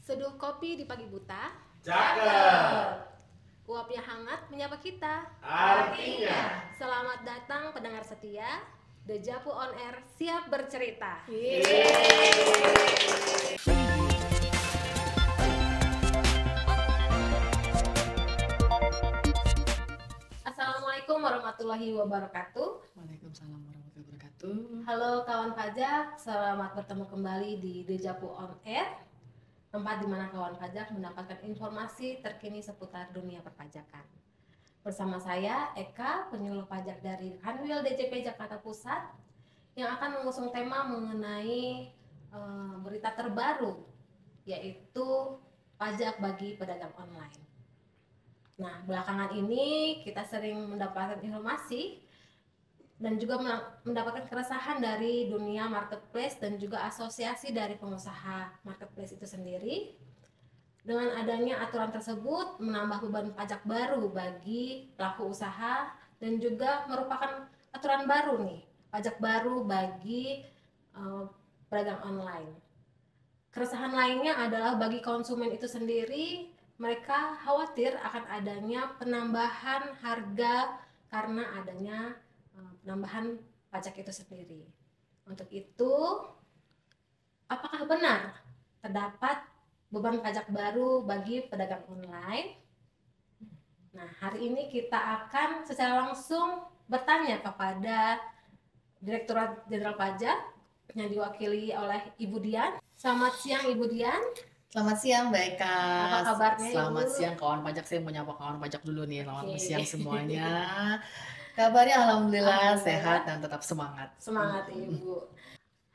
Seduh kopi di pagi buta. Cakep. Uapnya hangat menyapa kita. Artinya. Selamat datang pendengar setia. Dejavu on Air siap bercerita. Assalamualaikum warahmatullahi wabarakatuh. Waalaikumsalam warahmatullahi wabarakatuh. Halo kawan pajak, selamat bertemu kembali di Dejavu on Air, tempat di mana kawan pajak mendapatkan informasi terkini seputar dunia perpajakan. Bersama saya Eka, penyuluh pajak dari Kanwil DJP Jakarta Pusat, yang akan mengusung tema mengenai berita terbaru, yaitu pajak bagi pedagang online. Nah, belakangan ini kita sering mendapatkan informasi dan juga mendapatkan keresahan dari dunia marketplace dan juga asosiasi dari pengusaha marketplace itu sendiri. Dengan adanya aturan tersebut menambah beban pajak baru bagi pelaku usaha dan juga merupakan aturan baru nih, pajak baru bagi pedagang online. Keresahan lainnya adalah bagi konsumen itu sendiri, mereka khawatir akan adanya penambahan harga karena adanya penambahan pajak itu sendiri. Untuk itu, apakah benar terdapat beban pajak baru bagi pedagang online? Nah, hari ini kita akan secara langsung bertanya kepada Direktorat Jenderal Pajak yang diwakili oleh Ibu Dian. Selamat siang Ibu Dian. Selamat siang Mbak Eka. Apa kabarnya, Selamat Ibu? siang kawan pajak, saya mau nyapa kawan pajak dulu nih. Selamat Oke. siang semuanya. Kabarnya alhamdulillah Alhamdulillah. sehat dan tetap semangat. Semangat Ibu.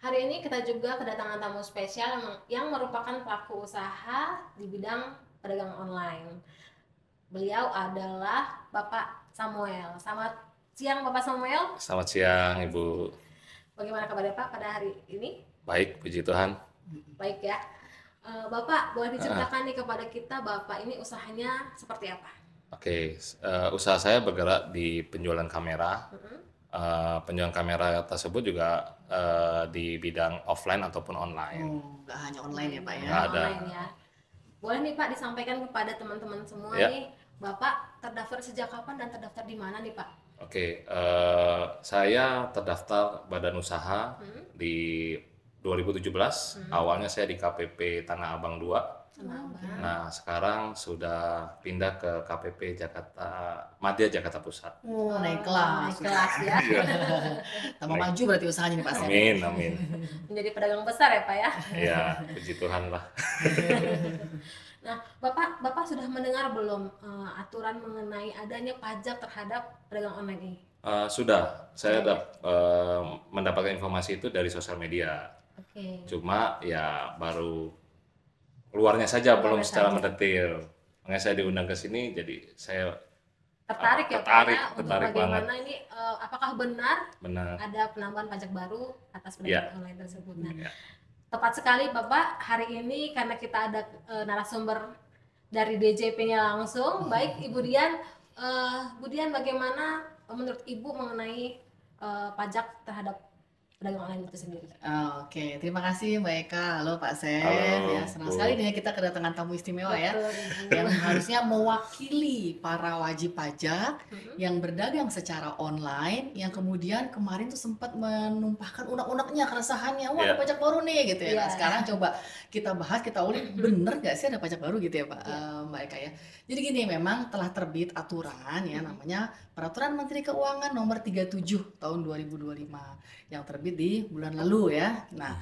Hari ini kita juga kedatangan tamu spesial yang merupakan pelaku usaha di bidang pedagang online. Beliau adalah Bapak Samuel. Selamat siang Bapak Samuel. Selamat siang Ibu. Bagaimana kabarnya Pak pada hari ini? Baik, puji Tuhan. Baik ya. Bapak, boleh diceritakan nih kepada kita, Bapak ini usahanya seperti apa? Oke, usaha saya bergerak di penjualan kamera. Penjualan kamera tersebut juga di bidang offline ataupun online. Nggak hanya online ya Pak ya. Nggak ada. Online ya. Boleh nih Pak disampaikan kepada teman-teman semua Ya. nih, Bapak terdaftar sejak kapan dan terdaftar di mana nih Pak? Oke, saya terdaftar badan usaha di 2017. Awalnya saya di KPP Tanah Abang 2. Nah, sekarang sudah pindah ke KPP Madya Jakarta Pusat. Naik kelas. Naik kelas ya. Tambah maju berarti usahanya nih Pak. Amin, amin. Menjadi pedagang besar ya Pak ya. Ya, puji Tuhan lah. Nah, Bapak sudah mendengar belum aturan mengenai adanya pajak terhadap pedagang online ini? Sudah, saya mendapatkan informasi itu dari sosial media. Oke. Cuma ya baru keluarnya saja, belum secara mendetail. Makanya saya diundang ke sini, jadi saya Tertarik ya Pak tertarik, ya, untuk tertarik bagaimana ini apakah benar benar. ada penambahan pajak baru atas pedagang online tersebut. Nah, Ya. tepat sekali Bapak, hari ini karena kita ada narasumber dari DJP-nya langsung. Baik Ibu Dian, Bu Dian bagaimana menurut Ibu mengenai pajak terhadap pedagang online itu sendiri? Oke, terima kasih Mbak Eka. Halo Pak Sen. Halo, Ya, senang Bu. sekali nih kita kedatangan tamu istimewa ya. Betul, Ibu. Yang harusnya mewakili para wajib pajak yang berdagang secara online, yang kemudian kemarin tuh sempat menumpahkan unek-uneknya, keresahannya, wah ada Iya. pajak baru nih gitu ya. Nah, Iya. sekarang coba kita bahas, kita ulik, bener gak sih ada pajak baru gitu ya Pak, Mbak Eka ya. Jadi gini, memang telah terbit aturan ya, namanya Peraturan Menteri Keuangan Nomor 37 Tahun 2025 yang terbit di bulan lalu ya. Nah,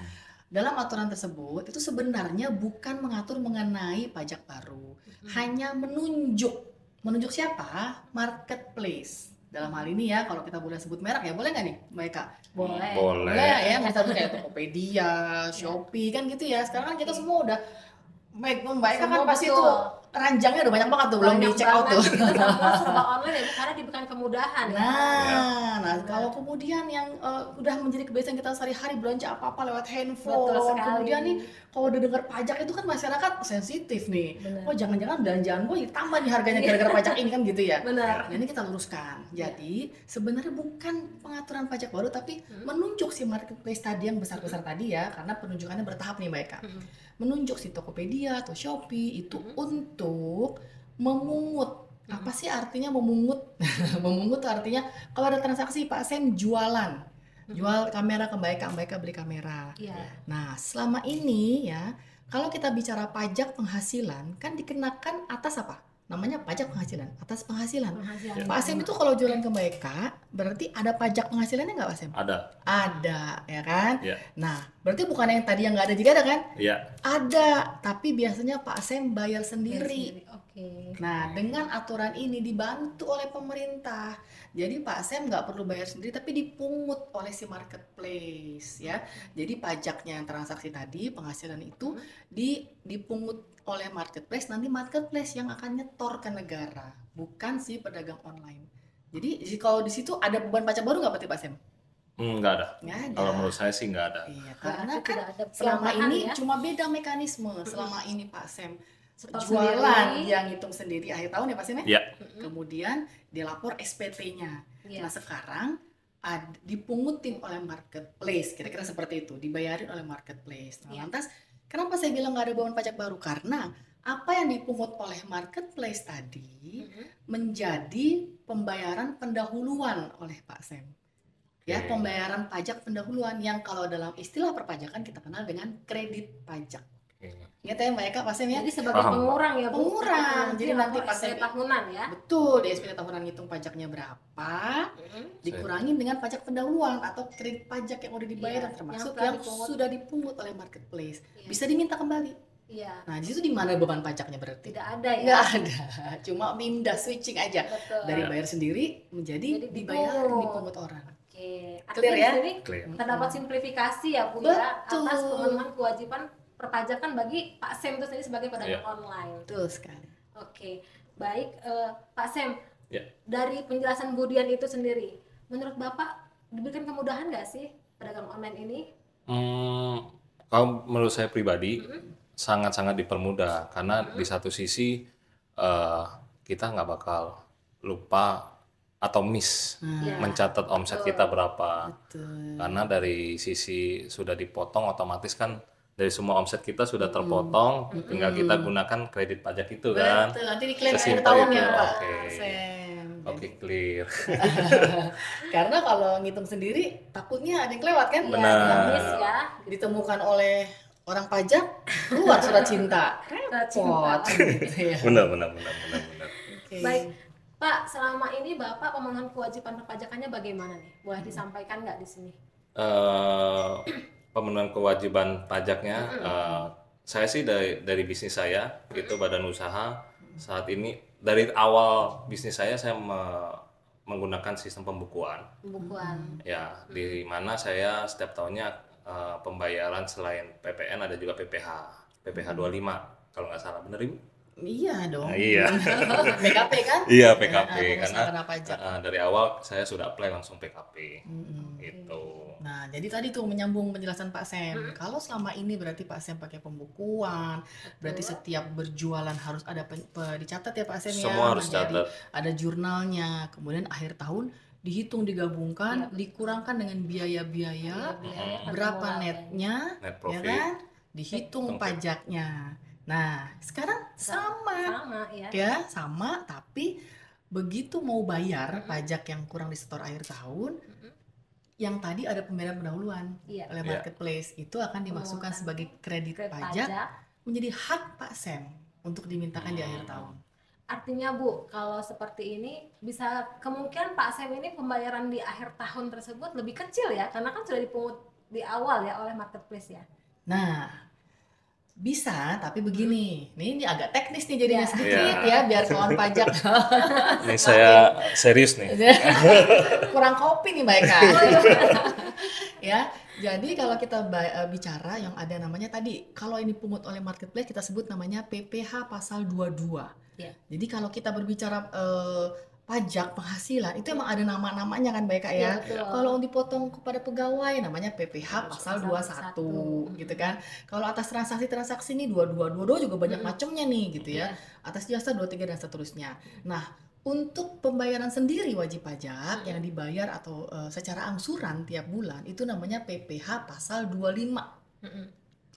dalam aturan tersebut itu sebenarnya bukan mengatur mengenai pajak baru, hanya menunjuk siapa? Marketplace. Dalam hal ini ya, kalau kita boleh sebut merek ya, boleh nggak nih, Mbak Eka? Boleh. Boleh. Ya, misalnya kayak Tokopedia, Shopee kan gitu ya. Sekarang kan kita semua udah Mbak Eka kan Semua pasti betul. tuh ranjangnya udah banyak banget tuh, belum di check out tuh. Semua serba online ya Bu, karena diberikan kemudahan ya. Nah, kalau kemudian yang udah menjadi kebiasaan kita sehari-hari belanja apa-apa lewat handphone, Betul sekali. kemudian nih kalau udah dengar pajak itu kan masyarakat sensitif nih. Benar. Oh jangan-jangan belanjaan gue ditambah nih harganya gara-gara pajak ini kan gitu ya. Benar. Nah, ini kita luruskan. Jadi sebenarnya bukan pengaturan pajak baru tapi menunjuk si marketplace tadi yang besar-besar tadi ya, karena penunjukannya bertahap nih Mbak Eka. Menunjuk si Tokopedia atau Shopee itu untuk memungut. Apa sih artinya memungut? Memungut tuh artinya kalau ada transaksi Pak Sem jualan. Jual kamera ke Mbak Eka beli kamera. Iya. Nah, selama ini ya, kalau kita bicara pajak penghasilan, kan dikenakan atas apa? Namanya pajak penghasilan, atas penghasilan. Penghasilan. Pak Asem itu kalau jualan ke Mbak Eka, berarti ada pajak penghasilannya nggak Pak Asem? Ada. Ada, ya kan? Iya. Nah, berarti bukan yang tadi yang nggak ada juga ada kan? Iya. Ada, tapi biasanya Pak Asem bayar sendiri. Oke. Nah, dengan aturan ini dibantu oleh pemerintah. Jadi Pak Asem nggak perlu bayar sendiri, tapi dipungut oleh si marketplace ya. Jadi pajaknya yang transaksi tadi, penghasilan itu dipungut oleh marketplace. Nanti marketplace yang akan nyetor ke negara, bukan si pedagang online. Jadi kalau di situ ada beban pajak baru nggak berarti Pak Asem? Nggak ada. Nggak ada. Kalau menurut saya sih nggak ada. Iya, Berarti karena kan tidak ada selama pelemahan ini ya. cuma beda mekanisme. Selama ini Pak Asem Setor jualan sendiri. yang ngitung sendiri akhir tahun ya Pak Asem ya? Iya. Kemudian dilapor SPT-nya. Iya. Nah sekarang dipungutin oleh marketplace, kira-kira seperti itu, dibayarin oleh marketplace. Nah, Iya. lantas kenapa saya bilang nggak ada beban pajak baru? Karena apa yang dipungut oleh marketplace tadi menjadi pembayaran pendahuluan oleh Pak Sem. Ya, Oke. pembayaran pajak pendahuluan yang kalau dalam istilah perpajakan kita kenal dengan kredit pajak. Ingat ya Mbak Eka, Pak Sem ya? Jadi sebagai Paham, Pak. pengurang ya Bu. Pengurang. Jadi nanti lapor pas SPT saya- tahunan ya. Betul, di SPT tahunan ngitung pajaknya berapa, dikurangin dengan pajak pendahuluan atau kredit pajak yang udah dibayar Iya, termasuk yang yang dipungut. sudah dipungut oleh marketplace. Iya. Bisa diminta kembali. Iya. Nah, di situ di mana beban pajaknya berarti? Tidak ada ya. Nggak ada, cuma pindah switching aja Betul. dari Ya. bayar sendiri menjadi Jadi dibayar dipungut. dipungut orang. Oke. Clear Artinya ya? di sini Clear. terdapat simplifikasi ya Bu ya Betul. atas pemenuhan kewajiban perpajakan bagi Pak Sem itu sendiri sebagai pedagang Iya. online. Betul sekali. Oke, baik Pak Sem. Ya. Dari penjelasan Budian itu sendiri, menurut Bapak diberikan kemudahan nggak sih pedagang online ini? Kalau menurut saya pribadi sangat-sangat dipermudah karena di satu sisi kita nggak bakal lupa atau miss Iya. mencatat omset kita berapa. Betul. Karena dari sisi sudah dipotong otomatis kan dari semua omset kita sudah terpotong, tinggal kita gunakan kredit pajak itu kan. Betul, nanti diklaim akhir Sesimpel tahun itu. ya Pak Oke. Sem. Oke, clear. Karena kalau ngitung sendiri takutnya ada yang kelewat kan? Benar. Ya, miss ya. Ditemukan oleh orang pajak, keluar surat cinta. Surat cinta. Repot gitu ya. Benar. Oke. Baik, Pak, selama ini Bapak pemenuhan kewajiban perpajakannya bagaimana nih? Boleh disampaikan nggak di sini? Pemenuhan kewajiban pajaknya, saya sih dari bisnis saya itu badan usaha saat ini dari awal bisnis saya menggunakan sistem pembukuan. Pembukuan. Ya, di mana saya setiap tahunnya pembayaran selain PPN ada juga PPh 25 kalau nggak salah, bener Ibu? Iya dong. Nah, iya. PKP kan? Iya, PKP karena pengusaha pajak. dari awal saya sudah apply langsung PKP Mm-mm. gitu. Nah, jadi tadi tuh menyambung penjelasan Pak Sem. Kalau selama ini berarti Pak Sem pakai pembukuan, berarti setiap berjualan harus ada dicatat ya Pak Sem ya. Semua harus Jadi catat. ada jurnalnya. Kemudian akhir tahun dihitung, digabungkan, dikurangkan dengan biaya-biaya, Biaya berapa pertemuan. netnya, Net ya profit. kan? Dihitung Oke. pajaknya. Nah, sekarang sama. Sama ya. Ya, sama, tapi begitu mau bayar pajak yang kurang disetor akhir tahun, yang tadi ada pembayaran pendahuluan Iya. oleh Iya. marketplace, itu akan dimasukkan Pemungutan sebagai kredit Kredit pajak menjadi hak Pak Sem untuk dimintakan di akhir tahun. Artinya Bu, kalau seperti ini bisa kemungkinan Pak Sem ini pembayaran di akhir tahun tersebut lebih kecil ya, karena kan sudah dipungut di awal ya oleh marketplace ya. Nah, bisa, tapi begini, ini agak teknis nih jadinya Ya. sedikit Ya. ya, biar kawan pajak Ini saya serius nih. kurang kopi nih Mbak Eka. Ya, jadi kalau kita bicara yang ada namanya tadi, kalau ini pungut oleh marketplace kita sebut namanya PPh pasal 22. Ya. Jadi kalau kita berbicara pajak penghasilan itu emang ada nama-namanya kan Mbak Eka ya. Iya, betul. Kalau dipotong kepada pegawai namanya PPh pasal 21 gitu kan. Kalau atas transaksi ini 22 juga banyak macamnya nih gitu ya. Atas jasa 23 dan seterusnya. Nah, untuk pembayaran sendiri wajib pajak yang dibayar atau secara angsuran tiap bulan itu namanya PPh pasal 25.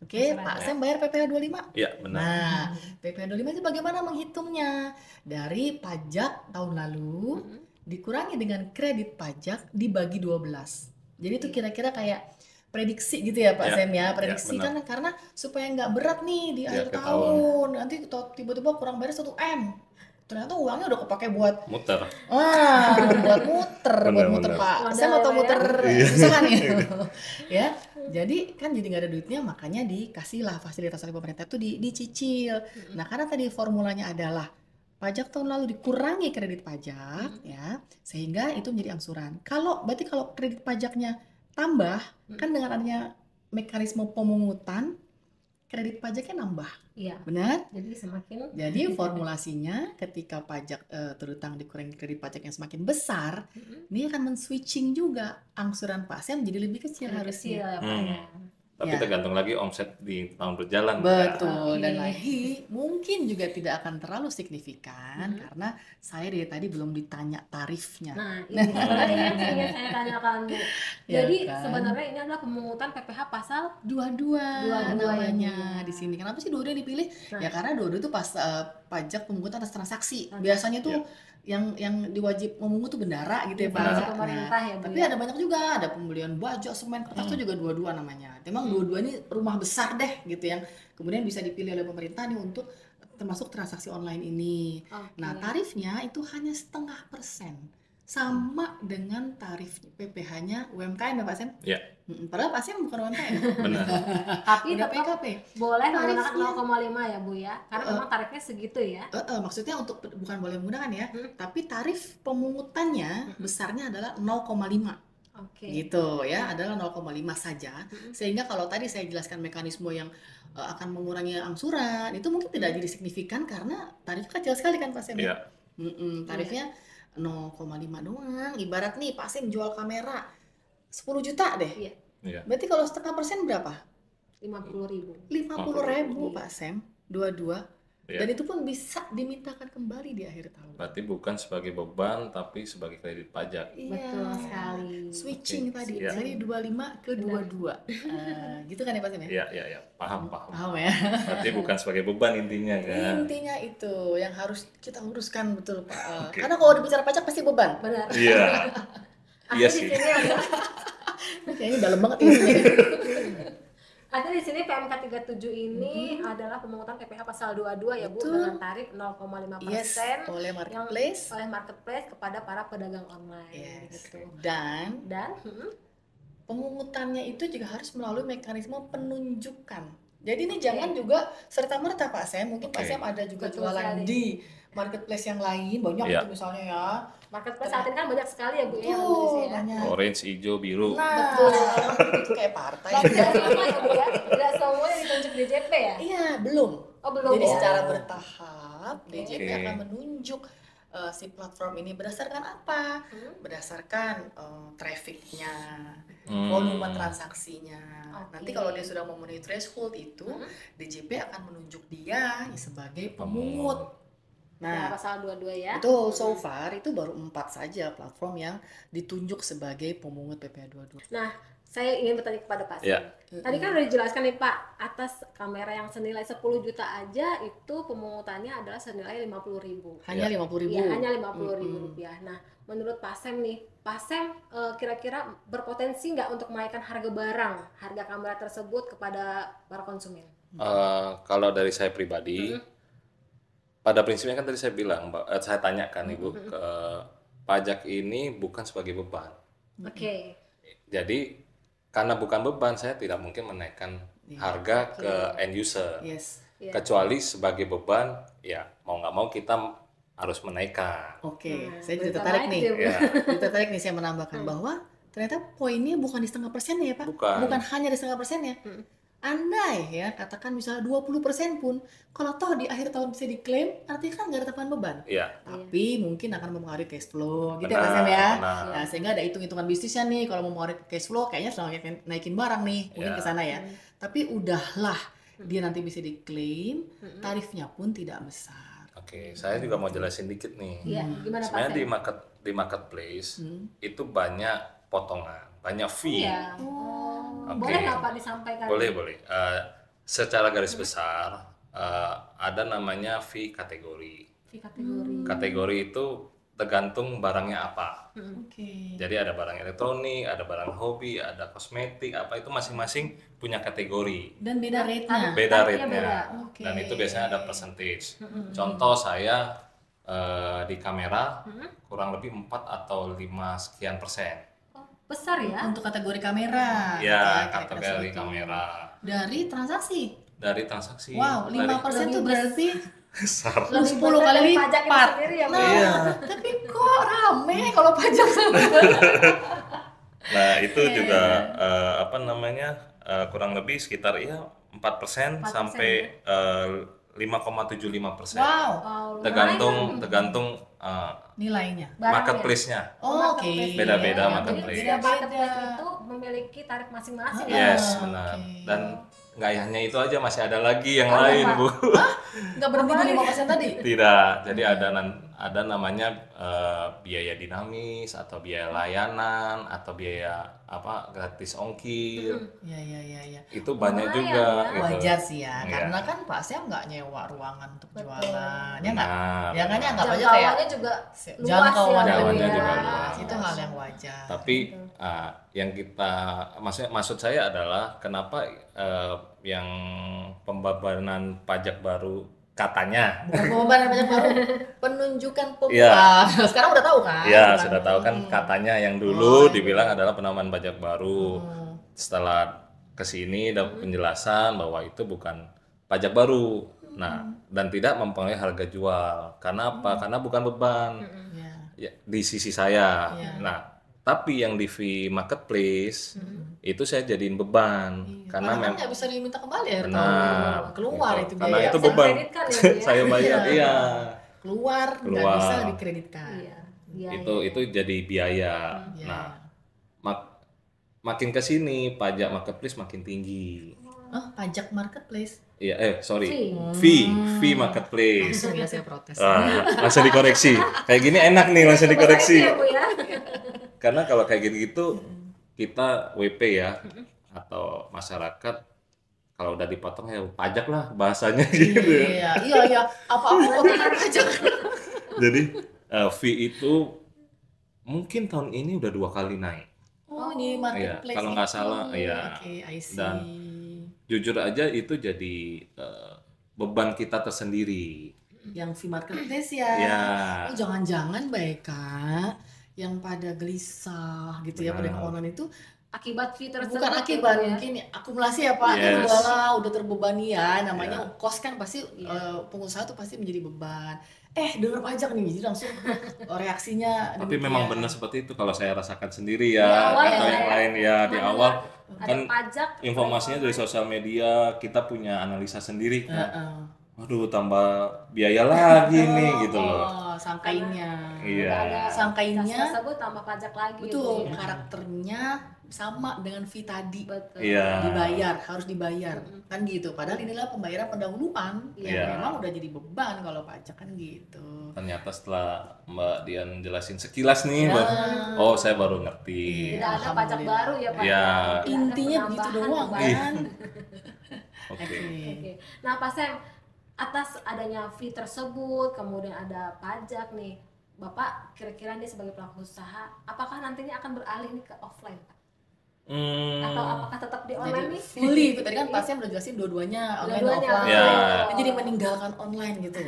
Oke, Pak Sam bayar PPh 25? Iya, benar. Nah, PPh 25 itu bagaimana menghitungnya? Dari pajak tahun lalu dikurangi dengan kredit pajak dibagi 12. Jadi itu kira-kira kayak prediksi gitu ya Pak Ya, Sam ya. ya, Prediksi benar. kan karena supaya nggak berat nih di akhir akhir tahun. Nanti tiba-tiba kurang bayar 1 M. Ternyata uangnya udah kepake buat Muter. buat muter, buat Bener, muter bener. Pak. Modal Saya mau tahu ya. muter usaha nih. Ya, jadi kan jadi nggak ada duitnya, makanya dikasihlah fasilitas oleh pemerintah itu dicicil. Nah, karena tadi formulanya adalah pajak tahun lalu dikurangi kredit pajak, ya, sehingga itu menjadi angsuran. Berarti kalau kredit pajaknya tambah, kan dengan adanya mekanisme pemungutan, kredit pajaknya nambah. Iya. Benar? Jadi semakin Jadi formulasinya ketika pajak terutang dikurangi kredit pajak yang semakin besar, ini akan men-switching juga angsuran Pak Sam jadi lebih kecil kecil harusnya. ya Pak ya. Tapi Ya. tergantung lagi omset di tahun berjalan. Betul, Oke. dan lagi mungkin juga tidak akan terlalu signifikan karena saya dari tadi belum ditanya tarifnya. Nah, ini sebenarnya yang ingin saya tanyakan Bu. Ya Jadi kan? sebenarnya ini adalah pemungutan PPh pasal Dua-dua Dua-dua namanya ya. di sini. Kenapa sih dua-dua dipilih? Nah. Ya karena dua-dua itu pas pajak pemungutan atas transaksi. Biasanya tuh yang diwajib memungut tuh bendara gitu ya Pak. Instansi Nah, pemerintah ya Bu. tapi ada banyak juga, ada pembelian baju, semen, kertas itu juga dua-dua namanya. Memang dua-dua ini rumah besar deh gitu yang kemudian bisa dipilih oleh pemerintah nih untuk termasuk transaksi online ini. Oke. Nah, tarifnya itu hanya 0,5%. Sama dengan tarif PPh-nya UMKM ya Pak Sem? Iya. Padahal Pak Sem bukan UMKM. Benar. Tapi Udah tetap PKP. boleh menggunakan Tarifnya. 0,5 ya Bu ya. Karena memang tarifnya segitu ya. Maksudnya untuk bukan boleh menggunakan ya, tapi tarif pemungutannya besarnya adalah 0,5. Oke. Gitu ya, adalah 0,5 saja. Sehingga kalau tadi saya jelaskan mekanisme yang akan mengurangi angsuran, itu mungkin tidak jadi signifikan karena tarifnya kecil sekali kan Pak Sem ya? Iya. Tarifnya 0,5 doang. Ibarat nih Pak Sem jual kamera 10 juta deh. Iya. Iya. Berarti kalau 0,5% berapa? 50.000. 50.000 Pak Sem, dua-dua. Iya. Dan itu pun bisa dimintakan kembali di akhir tahun. Berarti bukan sebagai beban tapi sebagai kredit pajak. Betul sekali. Switching Oke. tadi Iya. dari 25 ke 22. Gitu kan ya Pak Sem ya? Iya, iya, iya. Paham. Paham ya? Berarti bukan sebagai beban intinya kan. Intinya itu yang harus kita uruskan betul Pak. Oke. Karena kalau dibicara pajak pasti beban. Benar. Iya. Iya Artinya sih. di sini ada Kayaknya dalam banget ini. artinya di sini PMK 37 ini adalah pemungutan PPh pasal 22 ya Bu, Betul. dengan tarif 0,5% Yes, oleh yang marketplace. oleh marketplace kepada para pedagang online Yes. gitu. Dan Dan pemungutannya itu juga harus melalui mekanisme penunjukan. Jadi ini jangan juga serta-merta Pak Sam, mungkin Pak Oke. Sam ada juga Betul jualan sekali. di marketplace yang lain, banyak Iya. itu misalnya ya. marketplace saat ini kan banyak sekali ya Bu ya, yang Tuh, nulis ya. banyak. Orange, hijau, biru. Nah, Betul. itu kayak partai. Tidak semua ya Bu ya, tidak semuanya ditunjuk DJP ya. Iya, belum. Oh belum. Jadi ya? secara bertahap Oke. DJP akan menunjuk si platform ini berdasarkan apa? Berdasarkan trafficnya, volume transaksinya. Oke. Nanti kalau dia sudah memenuhi threshold itu, DJP akan menunjuk dia sebagai pemungut. Nah, Nah, pasal 22 ya. itu so far itu baru 4 saja platform yang ditunjuk sebagai pemungut PPh 22. Nah, saya ingin bertanya kepada Pak Ya. Sam. Tadi kan udah dijelaskan nih Pak, atas kamera yang senilai 10 juta aja itu pemungutannya adalah senilai 50.000. Hanya 50.000. Iya, hanya 50.000 rupiah. Nah, menurut Pak Sam nih, Pak Sam kira-kira berpotensi nggak untuk menaikkan harga barang, harga kamera tersebut kepada para konsumen? Kalau dari saya pribadi, pada prinsipnya kan tadi saya bilang, saya tanyakan Ibu, ke pajak ini bukan sebagai beban. Oke. Jadi karena bukan beban, saya tidak mungkin menaikkan harga ke end user. Yes. Iya. Kecuali sebagai beban, ya mau nggak mau kita harus menaikkan. Oke, Nah, saya berita juga tertarik baik nih. ya, Bu. Ya, Tertarik nih saya menambahkan bahwa ternyata poinnya bukan di 0,5% ya Pak. Bukan. Bukan hanya di 0,5% ya. andai ya katakan misalnya 20% pun, kalau toh di akhir tahun bisa diklaim, artinya kan nggak ada tambahan beban. Iya, Tapi mungkin akan mempengaruhi cash flow, gitu ya Pak Sam ya. benar. Nah, sehingga ada hitung-hitungan bisnisnya nih, kalau mau mempengaruhi cash flow, kayaknya harus naikin barang nih, mungkin Ya. ke sana ya. Tapi udahlah, dia nanti bisa diklaim, tarifnya pun tidak besar. Oke, saya juga mau jelasin dikit nih. Iya, gimana Pak Sebenarnya Sam? di marketplace itu banyak potongan, banyak fee. Iya. Oke. Boleh nggak Pak disampaikan? Boleh. Secara garis besar ada namanya fee kategori. Fee kategori. Kategori itu tergantung barangnya apa. Oke. Jadi ada barang elektronik, ada barang hobi, ada kosmetik, apa itu masing-masing punya kategori. Dan beda rate-nya. Beda Tarifnya rate-nya. beda. Oke. Dan itu biasanya ada percentage. Contoh saya di kamera kurang lebih 4 atau 5 sekian persen. Oh, besar ya? Untuk kategori kamera. Ya, kira-kira kategori segitu. kamera. Dari transaksi. Dari transaksi. Wow, 5% dari itu berarti besar. Lebih 10 besar kali dari pajak itu lipat. sendiri ya, Bu? Nah, Iya. tapi kok rame kalau pajak sama. Nah, itu juga kurang lebih sekitar 4% 4% sampai 5,75%. Wow, Wow, Tergantung nilainya. barangnya. marketplace-nya. Oh, oke. Beda-beda Iya, marketplace. Jadi setiap marketplace itu memiliki tarif masing-masing ya. Yes, Ah, benar. oke. Dan nggak hanya itu aja, masih ada lagi yang Apa, lain, Pak? Bu. Nggak berhenti di 5% tadi? Tidak. Jadi ada namanya biaya dinamis atau biaya layanan atau biaya gratis ongkir. Iya. Itu banyak Lumayan juga ya. gitu. Wajar sih ya, Iya. karena kan Pak Sam nggak nyewa ruangan untuk Betul. jualan, ya nggak? Nah, Ya kan ya benar. nggak aja kayak Jangkauannya juga luas jangkauan ya, Bu, Jangkauannya ya. juga luas. Itu hal yang wajar. Tapi yang kita maksud saya adalah kenapa yang pembebanan pajak baru katanya Bukan pembebanan pajak baru, penunjukan Iya. pembeban. Sekarang udah tahu kan? ya Bukan? sudah tahu kan katanya yang Oh, dulu iya. dibilang adalah penambahan pajak baru. Setelah kesini ada penjelasan bahwa itu bukan pajak baru. Nah, dan tidak mempengaruhi harga jual. Karena apa? Karena bukan beban. Iya. Ya, di sisi saya. Iya. Nah, tapi yang di marketplace itu saya jadiin beban karena Karena kan nggak bisa diminta kembali ya, Benar, keluar gitu. itu Karena biaya. itu Bisa beban. dikreditkan ya, Bu, ya? saya bayar, iya. Keluar nggak Keluar. bisa dikreditkan. Iya. Iya, Itu jadi biaya. Iya. Nah, makin ke sini pajak marketplace makin tinggi. Oh, pajak marketplace. Iya, sorry. Fee. Fee marketplace. Langsung ya saya protes. Langsung dikoreksi. Kayak gini enak nih langsung dikoreksi. Ya, Bu, ya? Karena kalau kayak gitu kita WP ya atau masyarakat kalau udah dipotong ya pajak lah bahasanya gitu ya. Iya. Apa pajak? Jadi fee itu mungkin tahun ini udah 2 kali naik. Oh, di marketplace. Iya, kalau nggak itu. salah, iya. Oke, I see. Dan jujur aja itu jadi beban kita tersendiri. Yang fee marketplace ya. Ya. Oh, jangan-jangan baik Kak, yang pada gelisah gitu ya, pada Benar. online itu Akibat fee tersebut. bukan akibat, ya. mungkin akumulasi ya Pak. Yes. Udah terbebani ya, namanya Ya. kos kan pasti pengusaha tuh pasti menjadi beban. Dengar pajak nih, jadi langsung reaksinya. Tapi demikian. memang benar seperti itu kalau saya rasakan sendiri ya, Di awal atau ya, yang ya. lain ya di Mana awal Ada kan pajak. informasinya dari sosial media, kita punya analisa sendiri kan. Heeh. Waduh, tambah biaya lagi nih gitu loh. Oh, sangkainnya. Iya. Udah ada Sangkainnya. cas tersebut tambah pajak lagi. Betul, Bu, ya. karakternya sama dengan fee tadi. Betul. Iya. Harus dibayar kan gitu, padahal inilah pembayaran pendahuluan Iya. yang memang udah jadi beban kalau pajak kan gitu. Ternyata setelah Mbak Dian jelasin sekilas nih, Nah. oh saya baru ngerti. Tidak ada pajak baru ya Pak. Iya. Tidak ada Intinya begitu penambahan doang beban. kan. Oke. Oke. Nah, Pak Sam, atas adanya fee tersebut, kemudian ada pajak nih, Bapak kira-kira nih sebagai pelaku usaha, apakah nantinya akan beralih nih ke offline, Pak? Atau apakah tetap di online Jadi nih? fully, tadi kan Pak Sam udah jelasin dua-duanya online Dua-duanya offline. Ya. Nah, jadi meninggalkan online gitu.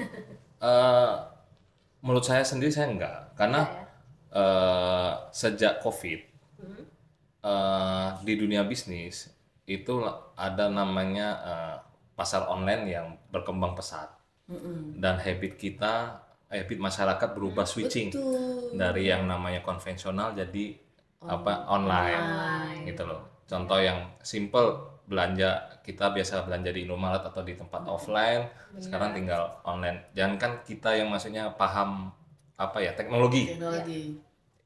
Menurut saya sendiri saya enggak, karena Iya, sejak COVID di dunia bisnis itu ada namanya pasar online yang berkembang pesat dan habit masyarakat berubah switching Betul. dari yang namanya konvensional jadi online Online. gitu loh. Contoh yang simple belanja, kita biasa belanja di Indomaret atau di tempat offline, sekarang tinggal online. Jangan kan kita yang maksudnya paham apa ya, teknologi. Teknologi.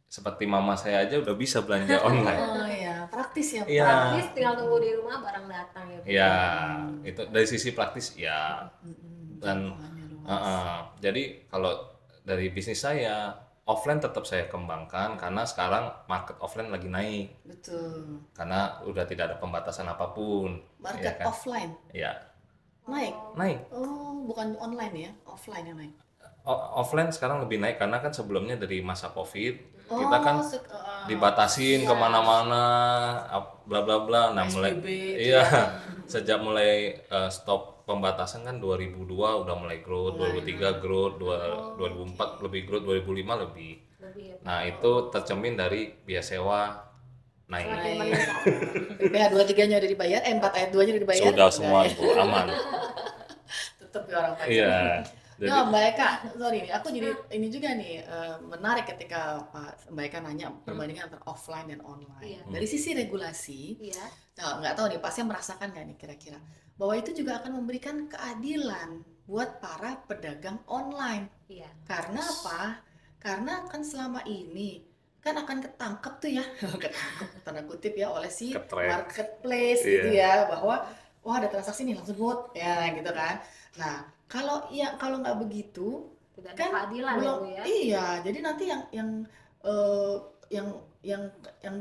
Seperti mama saya aja udah bisa belanja online. Oh ya, praktis ya Pak. Iya. Praktis, tinggal tunggu di rumah barang datang ya Bu. Ya, itu dari sisi praktis ya. Dan Jangkauannya luas. jadi kalau dari bisnis saya, offline tetap saya kembangkan karena sekarang market offline lagi naik. Betul. Karena udah tidak ada pembatasan apapun. Market ya kan? offline Ya, naik. naik. Oh, bukan online ya, offline yang naik. Offline sekarang lebih naik karena kan sebelumnya dari masa COVID kita kan dibatasin iya. kemana-mana, bla bla bla. Nah mulai, PSBB, iya, sejak mulai stop pembatasan kan 2002 udah mulai growth, 2003 growth, 2004 lebih growth, 2005 lebih. Lebih ya. Nah itu tercermin dari biaya sewa naik. PPh 23-nya udah dibayar, 4 ayat 2-nya udah dibayar. Sudah semua Bu, aman. Tetap ya orang pajak. Iya. Jadi, Nah, Mbak Eka, sorry nih, aku jadi ini juga nih menarik ketika Mbak Eka nanya perbandingan antara offline dan online. Iya. Dari sisi regulasi, Iya. nggak tahu nih, pasnya merasakan nggak nih kira-kira bahwa itu juga akan memberikan keadilan buat para pedagang online. Iya. Karena apa? Karena kan selama ini kan akan ketangkep tuh ya, ketangkep tanda kutip ya oleh si Ketrack. marketplace Iya. gitu ya, bahwa wah ada transaksi nih langsung vote ya gitu kan. Nah, kalau nggak begitu Tidak ada kan keadilan ya belum Bu ya. iya, jadi nanti eh, yang yang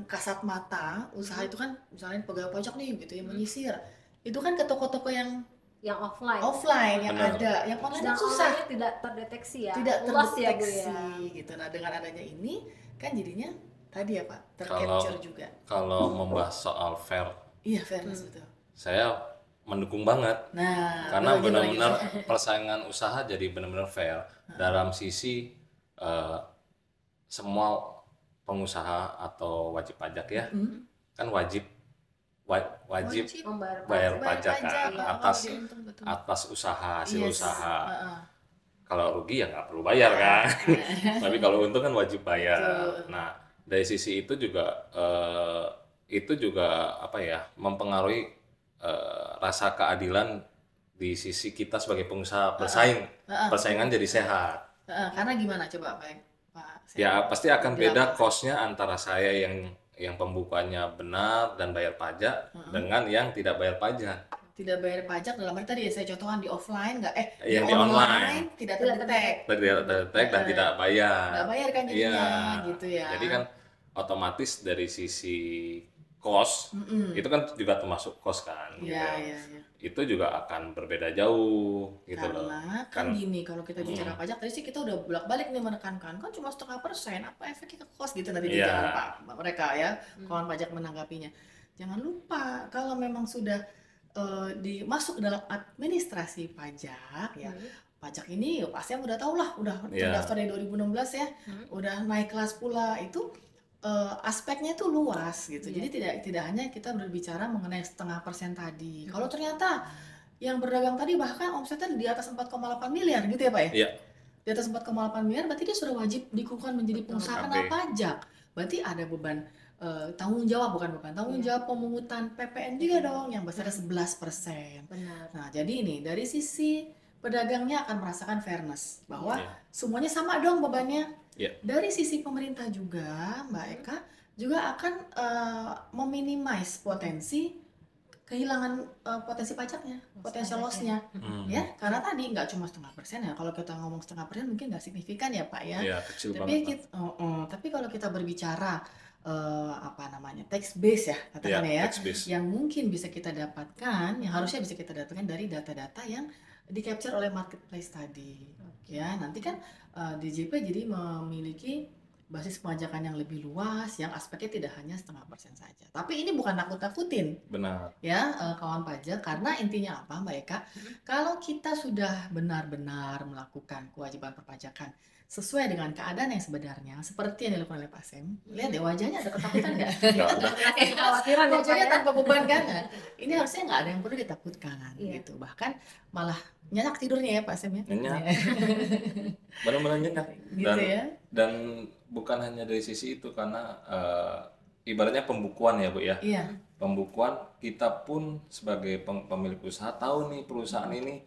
kasat mata usaha itu kan misalnya pegawai pajak nih gitu yang menyisir. Itu kan ke toko-toko yang Yang offline. offline yang Benar. ada, yang online Sedang kan susah. online tidak terdeteksi ya. Tidak Luas ya Bu terdeteksi ya. gitu. Nah, dengan adanya ini kan jadinya tadi ya Pak, Kalau- tercapture juga. kalau membahas soal fair, Iya, fairness betul. saya mendukung banget. Nah, Karena bagi- benar-benar persaingan usaha jadi benar-benar fair dalam sisi semua pengusaha atau wajib pajak ya Mm. kan wajib Membayar bayar pajak. pajak kan Pak, atas kalau diuntung, betul. atas usaha hasil Yes. usaha. Heeh. Kalau rugi ya nggak perlu bayar kan. Tapi kalau untung kan wajib bayar. Betul. Nah dari sisi itu juga apa ya mempengaruhi rasa keadilan di sisi kita sebagai pengusaha bersaing. Heeh. Persaingan jadi sehat. Karena gimana coba Pak? Ya pasti akan Di beda cost-nya antara saya yang pembukuannya benar dan bayar pajak dengan yang tidak bayar pajak. tidak bayar pajak dalam arti tadi ya saya contohkan di offline nggak Yang di online. tidak Tidak terdetek. Tidak detek dan tidak bayar. Nggak bayar kan jadinya Iya. gitu ya. Jadi kan otomatis dari sisi cost itu kan juga termasuk cost kan. Iya, gitu. iya, iya. Itu juga akan berbeda jauh gitu loh. Karena kan gini, kalau kita bicara pajak tadi sih kita udah bolak-balik nih menekankan kan cuma 0,5%, apa efeknya ke cost gitu nanti di Iya. jalan Pak mereka ya, kawan pajak menanggapinya. Jangan lupa kalau memang sudah dimasuk dalam administrasi pajak ya. Pajak ini pasti udah tahu lah, udah Iya. terdaftar dari 2016 ya, udah naik kelas pula itu aspeknya itu luas gitu. Jadi tidak hanya kita berbicara mengenai 0,5% tadi. Kalau ternyata yang berdagang tadi bahkan omsetnya di atas 4,8 miliar gitu ya Pak ya? Iya. Di atas 4,8 miliar berarti dia sudah wajib dikukuhkan menjadi pengusaha kena Oke. pajak. Berarti ada beban tanggung jawab tanggung jawab pemungutan PPN juga dong yang besar 11%. Benar. Nah, jadi ini dari sisi pedagangnya akan merasakan fairness bahwa Iya. semuanya sama dong bebannya. Iya. Dari sisi pemerintah juga, Mbak Eka juga akan meminimize potensi kehilangan potensi pajaknya, potensial loss-nya, ya. Karena tadi nggak cuma 0,5% ya. Kalau kita ngomong 0,5% mungkin nggak signifikan ya, Pak ya. Iya, kecil Tapi banget. tapi kalau kita berbicara tax base ya katakan ya, tax base. yang mungkin bisa kita dapatkan, yang harusnya bisa kita dapatkan dari data-data yang di capture oleh marketplace tadi. Ya, nanti kan DJP jadi memiliki basis pemajakan yang lebih luas, yang aspeknya tidak hanya 0,5% saja. Tapi ini bukan nakut-nakutin Benar. ya kawan pajak, karena intinya apa Mbak Eka? Kalau kita sudah benar-benar melakukan kewajiban perpajakan sesuai dengan keadaan yang sebenarnya, seperti yang dilakukan oleh Pak Sem, lihat deh wajahnya ada ketakutan nggak? Nggak ada. Kekhawatiran ya Pak Wajahnya ya. tanpa beban kan? Nah, ini harusnya nggak ada yang perlu ditakutkan Iya. gitu. Bahkan malah nyenyak tidurnya ya Pak Sem ya. Nyenyak. Benar-benar nyenyak. Gitu ya. Dan bukan hanya dari sisi itu karena ibaratnya pembukuan ya Bu ya. Iya. Pembukuan kita pun sebagai pemilik usaha tahu nih perusahaan ini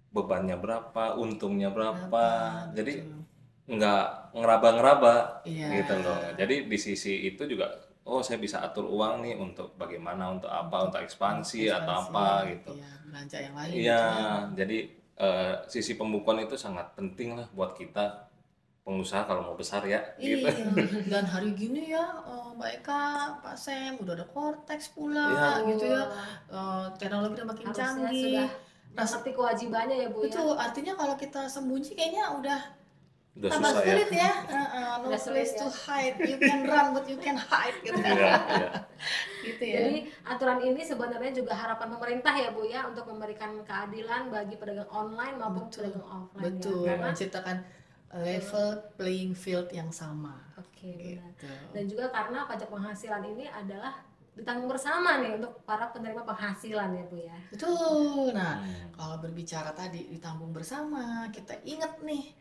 bebannya berapa, untungnya berapa. Jadi nggak ngeraba-ngeraba Iya. gitu loh. Jadi di sisi itu juga oh saya bisa atur uang nih untuk bagaimana, untuk apa, untuk ekspansi atau apa gitu. Iya, belanja yang lain. Iya, jadi sisi pembukuan itu sangat penting lah buat kita pengusaha kalau mau besar ya gitu. Iya, dan hari gini ya Mbak Eka, Pak Sam udah ada Cortex pula Iya. gitu ya. Teknologi udah makin Harusnya canggih. sudah seperti kewajibannya ya Bu ya. Betul, artinya kalau kita sembunyi kayaknya udah Udah tambah susah ya. sulit ya. No Udah sulit place ya. to hide. You can run but you can hide gitu. Iya, iya. Gitu ya. Jadi aturan ini sebenarnya juga harapan pemerintah ya Bu ya untuk memberikan keadilan bagi pedagang online maupun pedagang offline Betul, ya. Karena menciptakan level playing field yang sama. oke, benar. Gitu. Dan juga karena pajak penghasilan ini adalah ditanggung bersama nih untuk para penerima penghasilan ya Bu ya. Betul. Nah, kalau berbicara tadi ditanggung bersama, kita ingat nih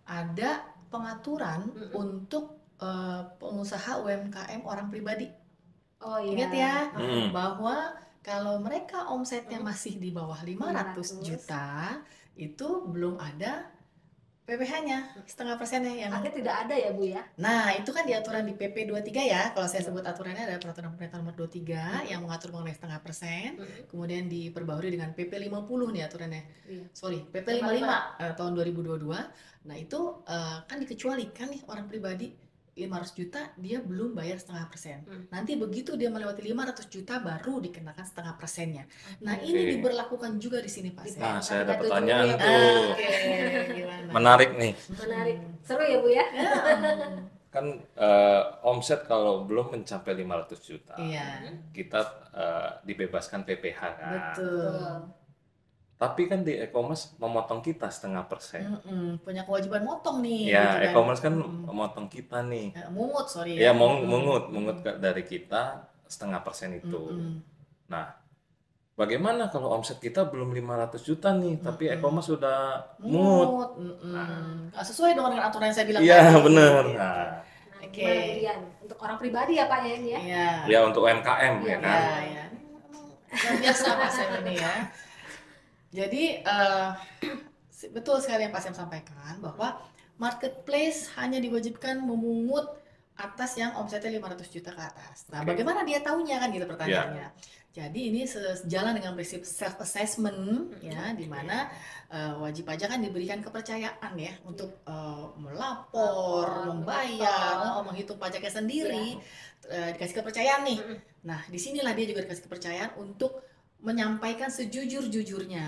ada pengaturan untuk pengusaha UMKM orang pribadi. Oh iya. Ingat ya, Hmm. bahwa kalau mereka omsetnya masih di bawah 500 juta, itu belum ada PPh-nya, setengah persennya yang. Artinya tidak ada ya Bu ya. Nah, itu kan di aturan di PP 23 ya. Kalau saya sebut aturannya ada peraturan pemerintah nomor 23 yang mengatur mengenai setengah persen. Kemudian diperbaharui dengan PP 50 nih aturannya. Iya. Sorry, PP 55 tahun 2022. Nah, itu kan dikecualikan nih orang pribadi 500 juta dia belum bayar setengah persen. Nanti begitu dia melewati 500 juta baru dikenakan setengah persennya. Nah, ini diberlakukan juga di sini Pak Sam. Nah, saya ada 37 pertanyaan ya, Bu. tuh. Oke, gimana? Menarik nih. Menarik. Seru ya Bu ya. Kan omset kalau belum mencapai 500 juta, Iya, kita dibebaskan PPh kan. betul. Tapi kan di e-commerce memotong kita setengah persen. Punya kewajiban motong nih. Ya, gitu kan. e-commerce kan memotong kita nih. Mungut, sorry Ya, ya. mungut dari kita setengah persen itu. Nah, bagaimana kalau omset kita belum 500 juta nih, tapi e-commerce sudah mungut? Nggak sesuai dengan aturan yang saya bilang Iya, tadi. bener. Gitu. Nah, Oke. Gimana Bu Dian? Untuk orang pribadi ya Pak ya ini ya. Iya. ya untuk UMKM ya kan. Iya, iya. Luar biasa Pak Sam ini ya. Jadi betul sekali yang Pak Sam sampaikan bahwa marketplace hanya diwajibkan memungut atas yang omsetnya 500 juta ke atas. Nah, bagaimana dia tahunya kan gitu pertanyaannya. Jadi ini sejalan dengan prinsip self assessment ya, di mana wajib pajak kan diberikan kepercayaan ya untuk melapor, membayar, menghitung pajaknya sendiri, dikasih kepercayaan nih. Nah, disinilah dia juga dikasih kepercayaan untuk menyampaikan sejujur-jujurnya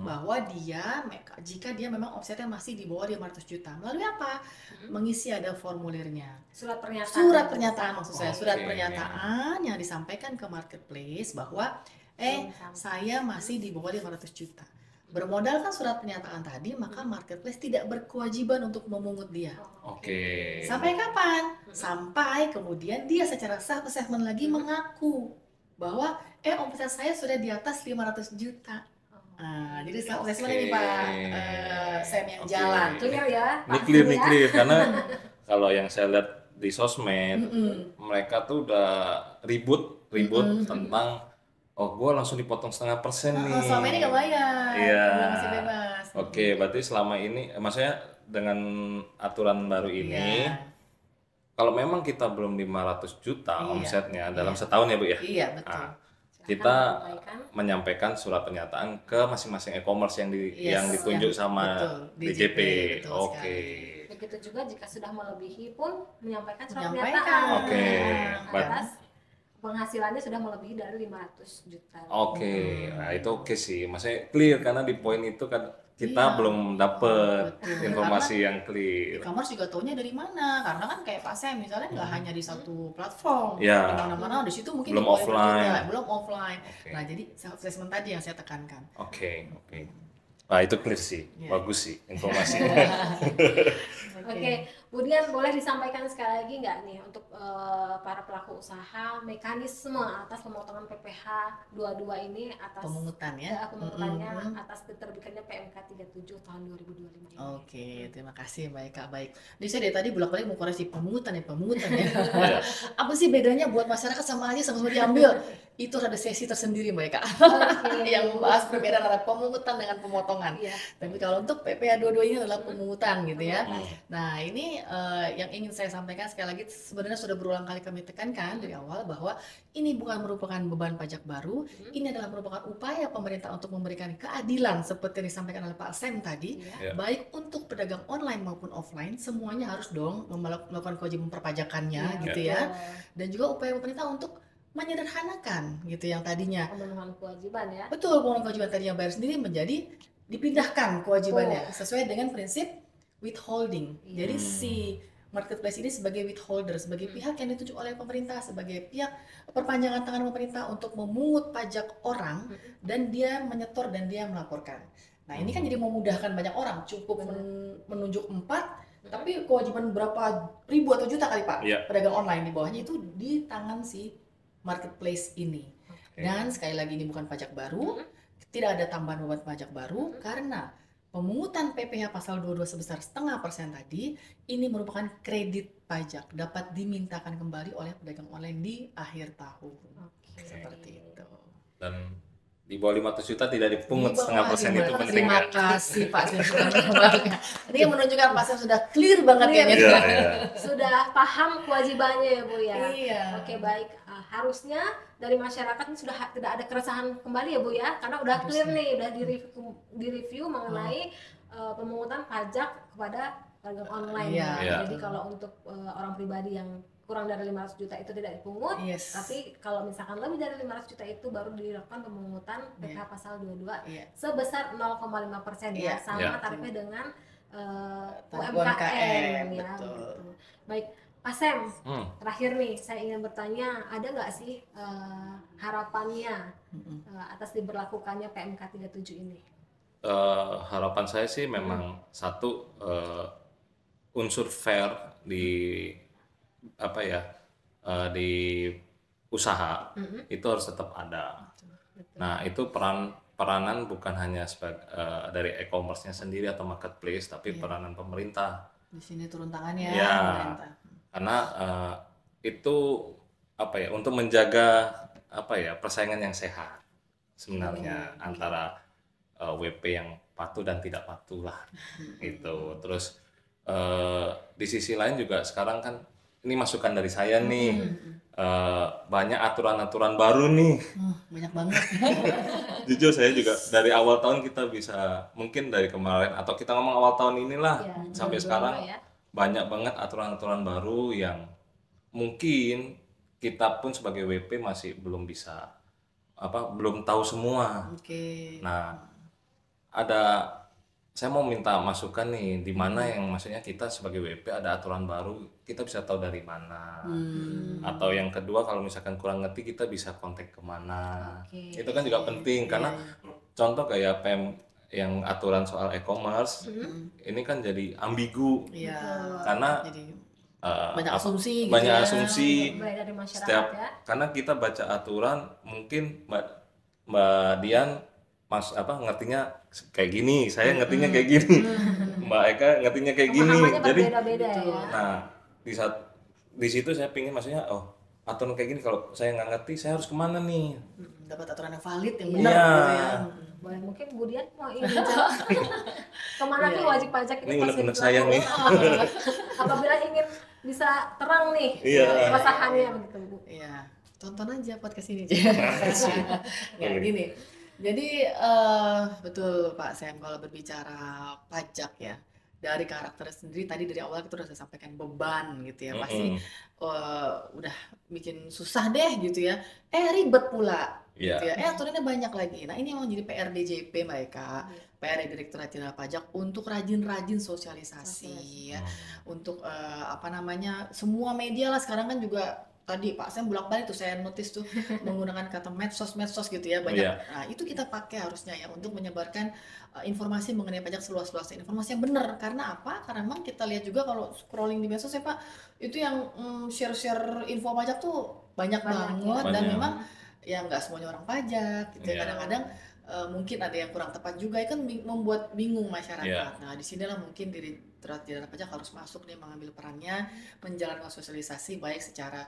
bahwa dia jika dia memang omsetnya masih di bawah 500 juta melalui apa? Mengisi ada formulirnya. Surat pernyataan. Surat pernyataan maksud saya, surat Oke. pernyataan yang disampaikan ke marketplace bahwa saya masih di bawah 500 juta. Bermodalkan surat pernyataan tadi, maka marketplace tidak berkewajiban untuk memungut dia. Oke. Sampai kapan? Sampai kemudian dia secara self assessment lagi mengaku bahwa omset saya sudah di atas 500 juta. Nah, jadi self assessment ini Pak Sam yang jalan. Clear ya. Ini Pak clear Bu nih ya. clear karena kalau yang saya lihat di sosmed mereka tuh udah ribut tentang gue langsung dipotong setengah persen nih. Selama ini nggak bayar. Iya. Masih bebas. Oke, berarti selama ini maksudnya dengan aturan baru ini Iya. kalau memang kita belum 500 juta Iya. omsetnya dalam setahun ya Bu ya. Iya, betul. Nah, kita menyampaikan surat pernyataan ke masing-masing e-commerce yang yang ditunjuk sama betul. DJP. betul Oke. sekali. Begitu juga jika sudah melebihi pun menyampaikan surat Menyampaikan. pernyataan. Oke. Atas penghasilannya sudah melebihi dari 500 juta. Oke, nah itu oke sih, maksudnya clear karena di poin itu kan kita Iya. belum dapet Betul. informasi yang clear. E-commerce juga taunya dari mana? Karena kan kayak Pak Sam misalnya nggak hanya di satu platform, Iya. di mana-mana di situ mungkin Belum diboleh offline. juga, belum offline. Oke. Nah, jadi self assessment tadi yang saya tekankan. Oke. Nah itu clear sih, Iya. bagus sih informasinya. Oke, Bu Kemudian boleh disampaikan sekali lagi nggak nih untuk para pelaku usaha mekanisme atas pemotongan PPh 22 ini atas Pemungutan ya. pemungutannya atas diterbitkannya PMK 37 tahun 2025 ini. Oke, terima kasih Mbak Eka. Baik. Jadi saya dari tadi bolak-balik mau koreksi pemungutan ya. Iya. Apa sih bedanya buat masyarakat sama aja sama-sama diambil? Itu ada sesi tersendiri Mbak Eka. Yang membahas perbedaan antara pemungutan dengan pemotongan. Iya. Tapi kalau untuk PPh 22 ini adalah pemungutan gitu ya. Hmm. Nah, ini yang ingin saya sampaikan sekali lagi, sebenarnya sudah berulang kali kami tekankan dari awal bahwa ini bukan merupakan beban pajak baru, ini adalah merupakan upaya pemerintah untuk memberikan keadilan seperti yang disampaikan oleh Pak Sam tadi, Iya. baik untuk pedagang online maupun offline, semuanya harus dong melakukan kewajiban perpajakannya Iya, gitu betul. ya. Dan juga upaya pemerintah untuk menyederhanakan gitu yang tadinya Pemenuhan kewajiban ya. betul pemenuhan kewajiban tadinya bayar sendiri menjadi dipindahkan kewajibannya sesuai dengan prinsip withholding. Iya. Jadi si marketplace ini sebagai withholder, sebagai pihak yang ditunjuk oleh pemerintah, sebagai pihak perpanjangan tangan pemerintah untuk memungut pajak orang dan dia menyetor dan dia melaporkan. Nah, ini kan jadi memudahkan banyak orang, cukup menunjuk 4, tapi kewajiban berapa ribu atau juta kali Pak Iya. pedagang online di bawahnya itu di tangan si marketplace ini. Oke. Dan sekali lagi ini bukan pajak baru, tidak ada tambahan beban pajak baru karena pemungutan PPh pasal 22 sebesar 0,5% tadi ini merupakan kredit pajak dapat dimintakan kembali oleh pedagang online di akhir tahun. Oke. Seperti itu. Dan di bawah 500 juta tidak dipungut Di bawah 0,5% itu 5. penting Terima ya. kasih Pak Sam. Ini yang menunjukkan Pak Sam sudah clear banget Clear. kayaknya. Iya, iya. Sudah paham kewajibannya ya Bu ya. Iya. Oke baik. Harusnya dari masyarakat ini sudah tidak ada keresahan kembali ya Bu ya, karena udah clear Harusnya. nih, udah direview mengenai pemungutan pajak kepada pedagang online. Iya. Ya. Iya. Jadi kalau untuk orang pribadi yang kurang dari 500 juta itu tidak dipungut, Yes. tapi kalau misalkan lebih dari 500 juta itu baru dilakukan pemungutan PPh Iya. pasal 22 Iya. sebesar 0,5% ya, Iya. sama Iya. tarifnya dengan UMKM, UMKM ya. betul. Begitu. Baik, Pak Sam, Hmm. terakhir nih saya ingin bertanya, ada nggak sih harapannya atas diberlakukannya PMK 37 ini? Harapan saya sih memang satu unsur fair di apa ya di usaha itu harus tetap ada. Betul. Nah itu peranan bukan hanya dari e-commerce-nya sendiri atau marketplace, tapi peranan pemerintah. Di sini turun tangannya Ya. pemerintah. Karena itu apa ya untuk menjaga apa ya persaingan yang sehat sebenarnya antara WP yang patuh dan tidak patuh lah gitu. Terus di sisi lain juga sekarang kan ini masukan dari saya nih banyak aturan-aturan baru nih. Banyak banget. Jujur saya juga dari awal tahun kita bisa mungkin dari kemarin atau kita ngomong awal tahun inilah Ya, sampai 22 sekarang ya. banyak banget aturan-aturan baru yang mungkin kita pun sebagai WP masih belum bisa belum tahu semua. Oke. Nah, saya mau minta masukan nih di mana yang maksudnya kita sebagai WP ada aturan baru kita bisa tahu dari mana. Atau yang kedua kalau misalkan kurang ngerti kita bisa kontak kemana. Oke. Itu kan juga penting karena contoh kayak yang aturan soal e-commerce ini kan jadi ambigu Iya. karena Jadi apa- banyak asumsi gitu banyak ya. asumsi Mulai dari masyarakat setiap ya. karena kita baca aturan mungkin Mbak Dian ngertinya kayak gini, saya ngertinya kayak gini, Mbak Eka ngertinya kayak gini, Pemahamannya jadi berbeda-beda ya. nah di situ saya pingin maksudnya aturan kayak gini kalau saya nggak ngerti saya harus kemana nih. Dapat aturan yang valid yang Iya. benar gitu ya. Boleh mungkin Bu Dian mau ingin jawab kemana nih wajib pajak Ini pasti unek-unek saya nih. apabila ingin bisa terang nih Iya. keresahannya begitu Bu. Iya. Tonton aja podcast ini. Ya gini. Jadi betul Pak Sam kalau berbicara pajak ya dari karakter sendiri tadi dari awal kita udah saya sampaikan beban gitu ya pasti udah bikin susah deh gitu ya ribet pula Iya. gitu ya aturannya banyak lagi. Nah ini memang jadi PR DJP Mbak Eka, PR Direktorat Jenderal Pajak untuk rajin-rajin sosialisasi ya, untuk semua media lah sekarang kan juga tadi Pak Sam bolak-balik tuh saya notice tuh menggunakan kata medsos gitu ya banyak. Iya. Nah, itu kita pakai harusnya ya untuk menyebarkan informasi mengenai pajak seluas-luasnya, informasi yang benar. Karena apa? Karena memang kita lihat juga kalau scrolling di medsos ya Pak, itu yang share-share info pajak tuh banyak banget dan Banyak. memang ya nggak semuanya orang pajak gitu ya. Iya. Kadang-kadang mungkin ada yang kurang tepat juga ya kan membuat bingung masyarakat. Iya. Nah, disinilah mungkin Direktorat Jenderal Pajak harus masuk nih mengambil perannya menjalankan sosialisasi baik secara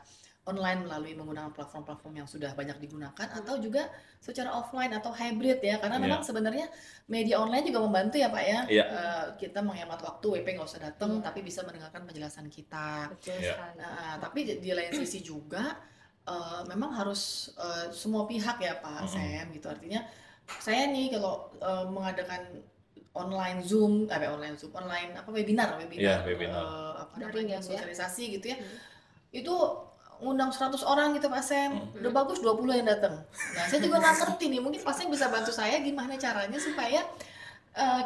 online melalui menggunakan platform-platform yang sudah banyak digunakan atau juga secara offline atau hybrid ya karena memang sebenarnya media online juga membantu ya Pak ya. Iya. Kita menghemat waktu, WP nggak usah datang Iya. tapi bisa mendengarkan penjelasan kita. Betul Iya. sekali. Nah, tapi di lain sisi juga memang harus semua pihak ya Pak Sam gitu artinya saya nih kalau mengadakan online webinar Iya, webinar. apa Daring namanya ya, Bu, ya? sosialisasi gitu ya itu ngundang 100 orang gitu Pak Sam udah bagus 20 yang datang. Nah saya juga nggak ngerti nih mungkin Pak Sam bisa bantu saya gimana caranya supaya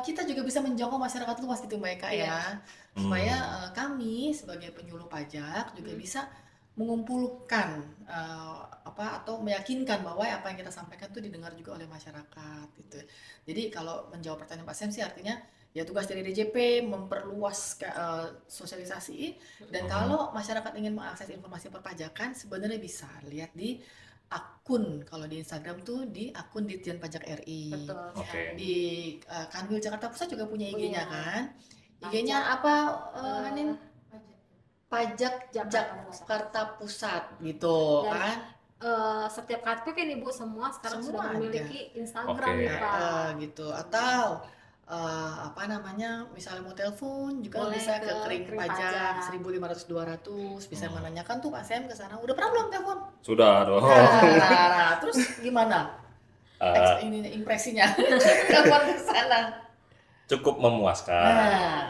kita juga bisa menjangkau masyarakat luas gitu Mbak Eka ya supaya kami sebagai penyuluh pajak juga bisa mengumpulkan atau meyakinkan bahwa apa yang kita sampaikan itu didengar juga oleh masyarakat gitu. Jadi kalau menjawab pertanyaan Pak Sam sih artinya ya tugas dari DJP memperluas sosialisasi dan kalau masyarakat ingin mengakses informasi perpajakan sebenarnya bisa lihat di akun kalau di Instagram tuh di akun Ditjen Pajak RI. Betul. Oke. Di Kanwil Jakarta Pusat juga punya IG-nya Punya. kan. IG-nya apa Hanin? Pajak Jakarta Jakarta Pusat gitu Dan kan. setiap KTP kan Ibu semua sekarang Semua sudah ada. memiliki Instagram Oke. nih Pak. Gitu atau misalnya mau telepon juga Boleh bisa ke ke kering Kering pajak Pajak. 1.500 200 bisa menanyakan tuh Pak Sam ke sana udah pernah belum telepon? Sudah dong. Nah, terus gimana ini impresinya telepon ke sana? Cukup memuaskan. Nah,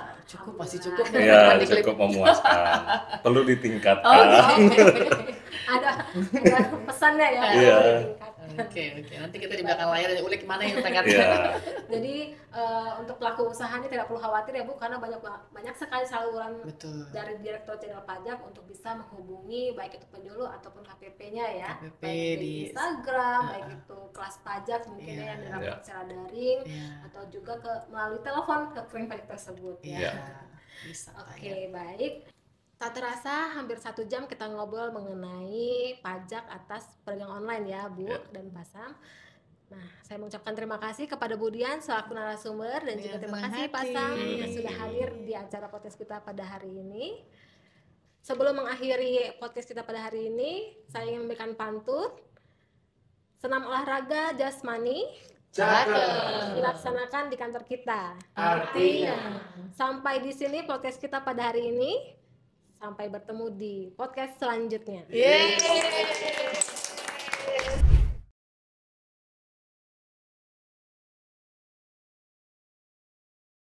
masih cukup nih, Iya, bukan diklik. cukup memuaskan. Perlu Oh, ditingkatkan. ada pesannya ya. Iya. ditingkatkan. Oke, nanti kita di belakang layar ulik mana yang tingkatnya. Iya. Jadi untuk pelaku usaha ini tidak perlu khawatir ya Bu karena banyak sekali saluran Betul. dari Direktorat Jenderal Pajak untuk bisa menghubungi baik itu penyuluh ataupun KPP-nya ya. KPP Baik di Instagram, baik itu kelas pajak mungkin Iya. ya yang dilakukan secara daring Iya. atau juga melalui telepon ke kering pajak tersebut Iya. ya. Bisa. Oke, baik. Tak terasa hampir 1 jam kita ngobrol mengenai pajak atas perdagangan online ya Bu Ya. dan Pak Sam. Nah, saya mengucapkan terima kasih kepada Budian selaku narasumber dan juga terima kasih Pak Sam yang sudah hadir di acara podcast kita pada hari ini. Sebelum mengakhiri podcast kita pada hari ini, saya ingin memberikan pantun. Senam olahraga jasmani dilaksanakan di kantor kita. Artinya. Sampai di sini podcast kita pada hari ini. Sampai bertemu di podcast selanjutnya. Yeay.